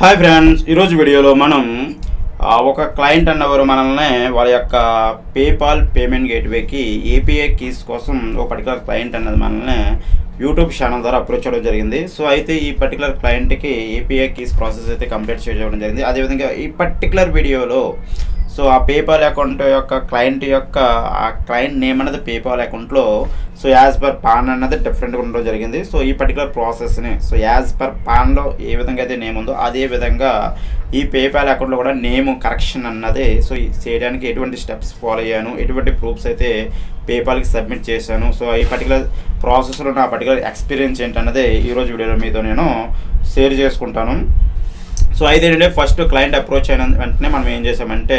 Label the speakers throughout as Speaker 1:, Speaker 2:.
Speaker 1: Hi friends, ఈరోజు వీడియోలో మనం ఒక క్లయింట్ అన్నవారు మనల్ని వాళ్ళ యొక్క పేపాల్ పేమెంట్ గేట్వేకి ఏపీఐ కీస్ కోసం ఒక పర్టికులర్ క్లయింట్ అన్నది మనల్ని యూట్యూబ్ ఛానల్ ద్వారా అప్రోచ్ చేయడం జరిగింది. సో అయితే ఈ పర్టికులర్ క్లయింట్కి ఏపీఐ కీస్ ప్రాసెస్ అయితే కంప్లీట్ చేయడం జరిగింది. అదేవిధంగా ఈ పర్టికులర్ వీడియోలో సో ఆ పేపాల్ అకౌంట్ యొక్క క్లయింట్ యొక్క ఆ క్లయింట్ నేమ్ అన్నది పేపాల్ అకౌంట్లో సో యాజ్ పర్ పాన్ అన్నది డిఫరెంట్గా ఉండడం జరిగింది. సో ఈ పర్టికులర్ ప్రాసెస్ని సో యాజ్ పర్ పాన్లో ఏ విధంగా అయితే నేమ్ ఉందో అదే విధంగా ఈ పేపాల్ అకౌంట్లో కూడా నేమ్ కరెక్షన్ అన్నది సో చేయడానికి ఎటువంటి స్టెప్స్ ఫాలో అయ్యాను, ఎటువంటి ప్రూఫ్స్ అయితే పేపాల్కి సబ్మిట్ చేశాను, సో ఈ పర్టికులర్ ప్రాసెస్లో నా పర్టికులర్ ఎక్స్పీరియన్స్ ఏంటన్నది ఈరోజు వీడియోలో మీతో నేను షేర్ చేసుకుంటాను. సో అయితే ఏంటంటే ఫస్ట్ క్లయింట్ అప్రోచ్ అయిన వెంటనే మనం ఏం చేసామంటే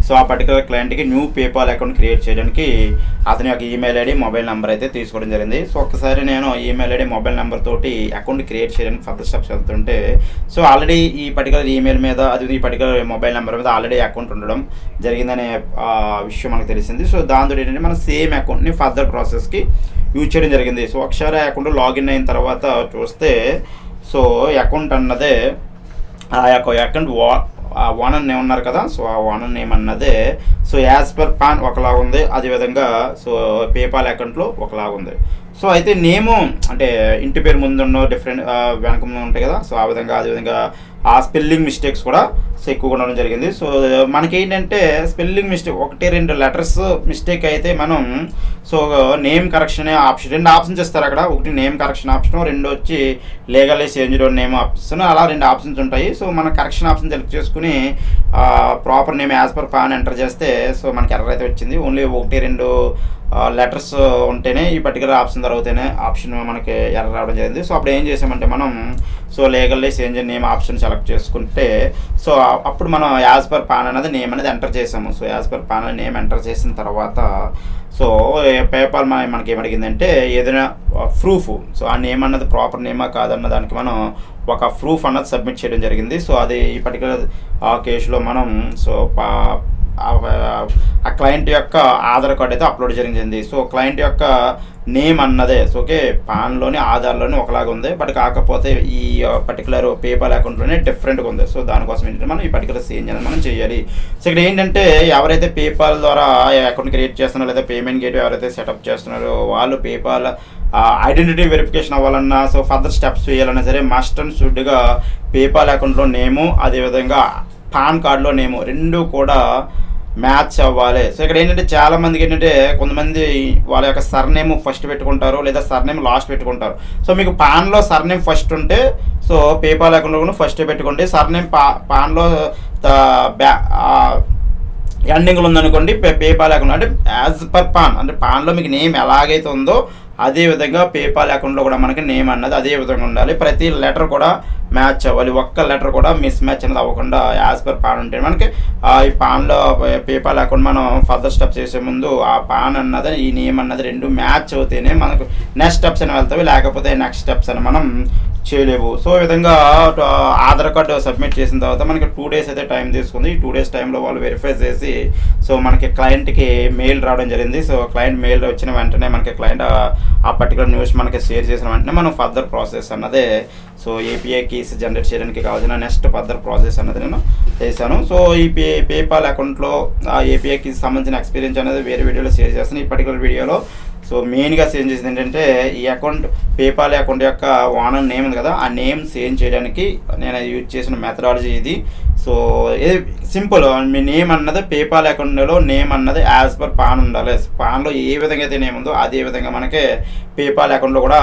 Speaker 1: సో ఆ పర్టికులర్ క్లయింట్కి న్యూ పేపాల్ అకౌంట్ క్రియేట్ చేయడానికి అతని యొక్క ఈమెయిల్ ఐడి మొబైల్ నెంబర్ అయితే తీసుకోవడం జరిగింది. సో ఒక్కసారి నేను ఈమెయిల్ ఐడి మొబైల్ నెంబర్ తోటి అకౌంట్ క్రియేట్ చేయడానికి ఫర్దర్ స్టెప్స్ వెళ్తుంటే సో ఆల్రెడీ ఈ పర్టికులర్ ఈమెయిల్ మీద అది ఈ పర్టికులర్ మొబైల్ నెంబర్ మీద ఆల్రెడీ అకౌంట్ ఉండడం జరిగిందనే విషయం మనకు తెలిసింది. సో దాంతో ఏంటంటే మనం సేమ్ అకౌంట్ని ఫర్దర్ ప్రాసెస్కి యూజ్ చేయడం జరిగింది. సో ఒకసారి అకౌంట్ లాగిన్ అయిన తర్వాత చూస్తే సో అకౌంట్ అన్నదే ఆ యొక్క అకౌంట్ ఓనర్ నేమ్ ఉన్నారు కదా, సో ఆ ఓనర్ నేమ్ అన్నదే సో యాజ్ పర్ పాన్ ఒకలాగా ఉంది, అదేవిధంగా సో పేపాల్ అకౌంట్లో ఒకలాగా ఉంది. సో అయితే నేము అంటే ఇంటి పేరు ముందు ఉన్న డిఫరెంట్ వెనక ముందు ఉంటాయి కదా, సో ఆ విధంగా అదేవిధంగా ఆ స్పెల్లింగ్ మిస్టేక్స్ కూడా సో ఎక్కువగా ఉండడం జరిగింది. సో మనకేంటంటే స్పెల్లింగ్ మిస్టేక్ 1-2 లెటర్స్ మిస్టేక్ అయితే మనం so name correction option 2 options ఇస్తారు అక్కడ. ఒకటి నేమ్ కరెక్షన్ ఆప్షన్, 2 వచ్చి లీగల్లీ చేంజ్ నేమ్ ఆప్షన్, అలా 2 ఆప్షన్స్ ఉంటాయి. సో మన కరెక్షన్ ఆప్షన్ సెలెక్ట్ చేసుకుని proper name as per pan enter చేస్తే సో మనకి ఎర్రర్ అయితే వచ్చింది. ఓన్లీ 1-2 లెటర్స్ ఉంటేనే ఈ పర్టికులర్ ఆప్షన్ తర్వాతనే ఆప్షన్ మనకి ఎర్రర్ రావడం జరిగింది. సో అప్పుడు ఏం చేసామంటే మనం so legally change name option select చేసుకుంటే సో అప్పుడు మనం యాజ్ పర్ పాన్ అనేది నేమ్ అనేది ఎంటర్ చేసాము. So as per pan name enter చేసిన తర్వాత సో పేపాల్ మనకి ఏమడిగిందంటే ఏదైనా ప్రూఫ్ సో ఆ నేమ్ అన్నది ప్రాపర్ నేమా కాదన్న దానికి మనం ఒక ప్రూఫ్ అన్నది సబ్మిట్ చేయడం జరిగింది. సో అది ఈ పర్టికులర్ కేసులో మనం సో ఆ క్లయింట్ యొక్క ఆధార్ కార్డ్ అయితే అప్లోడ్ జరిగింది. సో క్లయింట్ యొక్క నేమ్ అన్నదే సో ఓకే పాన్లోని ఆధార్లోని ఒకలాగా ఉంది, బట్ కాకపోతే ఈ పర్టికులర్ పేపాల్ అకౌంట్లోనే డిఫరెంట్గా ఉంది. సో దానికోసం ఏంటంటే మనం ఈ పర్టికులర్ చేంజ్ అనేది మనం చేయాలి. సో ఇక్కడ ఏంటంటే ఎవరైతే పేపాల్ ద్వారా అకౌంట్ క్రియేట్ చేస్తున్నారో లేదా పేమెంట్ గేట్ ఎవరైతే సెటప్ చేస్తున్నారో వాళ్ళు పేపాల్ ఐడెంటిటీ వెరిఫికేషన్ అవ్వాలన్నా సో ఫర్దర్ స్టెప్స్ వేయాలన్నా సరే మస్ట్ అండ్ షుడ్గా పేపాల్ అకౌంట్లో నేము అదేవిధంగా పాన్ కార్డులో నేము 2 కూడా మ్యాచ్ అవ్వాలి. సో ఇక్కడ ఏంటంటే చాలామందికి ఏంటంటే కొంతమంది వాళ్ళ యొక్క సర్నేమ్ ఫస్ట్ పెట్టుకుంటారు లేదా సర్నేమ్ లాస్ట్ పెట్టుకుంటారు. సో మీకు పాన్లో సర్నేమ్ ఫస్ట్ ఉంటే సో పేపాల్ అకౌంట్లో కూడా ఫస్ట్ పెట్టుకోండి. సర్నేమ్ పాన్లో ఎండింగ్లో ఉందనుకోండి పేపాల్ అకౌంట్ అంటే యాజ్ పర్ పాన్ అంటే పాన్లో మీకు నేమ్ ఎలాగైతే ఉందో అదేవిధంగా పేపాల్ అకౌంట్లో కూడా మనకి నేమ్ అన్నది అదే విధంగా ఉండాలి. ప్రతి లెటర్ కూడా మ్యాచ్ అవ్వాలి, ఒక్క లెటర్ కూడా మిస్ మ్యాచ్ అనేది అవ్వకుండా యాజ్ పర్ పాన్ ఉంటే మనకి ఈ పాన్లో పేపాల్ అకౌంట్ మనం ఫర్దర్ స్టెప్స్ చేసే ముందు ఆ పాన్ అన్నది ఈ నేమ్ అన్నది 2 మ్యాచ్ అవుతేనే మనకు నెక్స్ట్ స్టెప్స్ అని వెళ్తాయి, లేకపోతే నెక్స్ట్ స్టెప్స్ అని మనం చేయలేవు. సో ఈ విధంగా ఆధార్ కార్డు సబ్మిట్ చేసిన తర్వాత మనకి 2 days అయితే టైం తీసుకుంది. ఈ 2 days టైంలో వాళ్ళు వెరిఫై చేసి సో మనకి క్లయింట్కి మెయిల్ రావడం జరిగింది. సో క్లయింట్ మెయిల్ వచ్చిన వెంటనే మనకి క్లయింట్ ఆ పర్టికులర్ న్యూస్ మనకి షేర్ చేసిన వెంటనే మనం ఫర్దర్ ప్రాసెస్ అన్నదే సో ఏపీఐ కీస్ జనరేట్ చేయడానికి కావాల్సిన నెక్స్ట్ ఫర్దర్ ప్రాసెస్ అన్నది నేను చేశాను. సో ఈ పేపాల్ అకౌంట్లో ఆ ఏపీఐ కీస్ సంబంధించిన ఎక్స్పీరియన్స్ అనేది వేరే వీడియోలో షేర్ చేస్తాను. ఈ పర్టికులర్ వీడియోలో సో మెయిన్గా చేంజ్ చేసింది ఏంటంటే ఈ అకౌంట్ పేపాల్ అకౌంట్ యొక్క ఓనర్ నేమ్ ఉంది కదా, ఆ నేమ్ చేంజ్ చేయడానికి నేను యూజ్ చేసిన మెథడాలజీ ఇది. సో ఇది సింపుల్, మీ నేమ్ అన్నది పేపాల్ అకౌంట్లో నేమ్ అన్నది యాజ్ పర్ పాన్ ఉండాలి. పాన్లో ఏ విధంగా అయితే నేమ్ ఉందో అదే విధంగా మనకి పేపాల్ అకౌంట్లో కూడా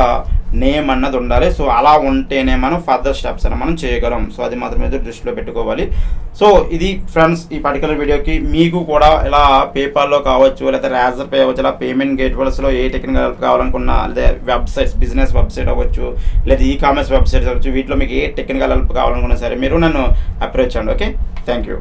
Speaker 1: నేమ్ అన్నది ఉండాలి. సో అలా ఉంటేనే మనం ఫర్దర్ స్టెప్స్ అని మనం చేయగలం. సో అది మాత్రం మీద దృష్టిలో పెట్టుకోవాలి. సో ఇది ఫ్రెండ్స్ ఈ పర్టికులర్ వీడియోకి మీకు కూడా ఇలా పేపాల్లో కావచ్చు లేదా రాజర్ పే అవ్వచ్చు, ఇలా పేమెంట్ గేట్వేస్లో ఏ టెక్నికల్ హెల్ప్ కావాలనుకున్నా లేదా వెబ్సైట్స్ బిజినెస్ వెబ్సైట్ అవ్వచ్చు లేదా ఈ-కామర్స్ వెబ్సైట్స్ అవ్వచ్చు, వీటిలో మీకు ఏ టెక్నికల్ హెల్ప్ కావాలనుకున్నా సరే మీరు నన్ను అప్రోచ్ చేయండి. Okay, thank you.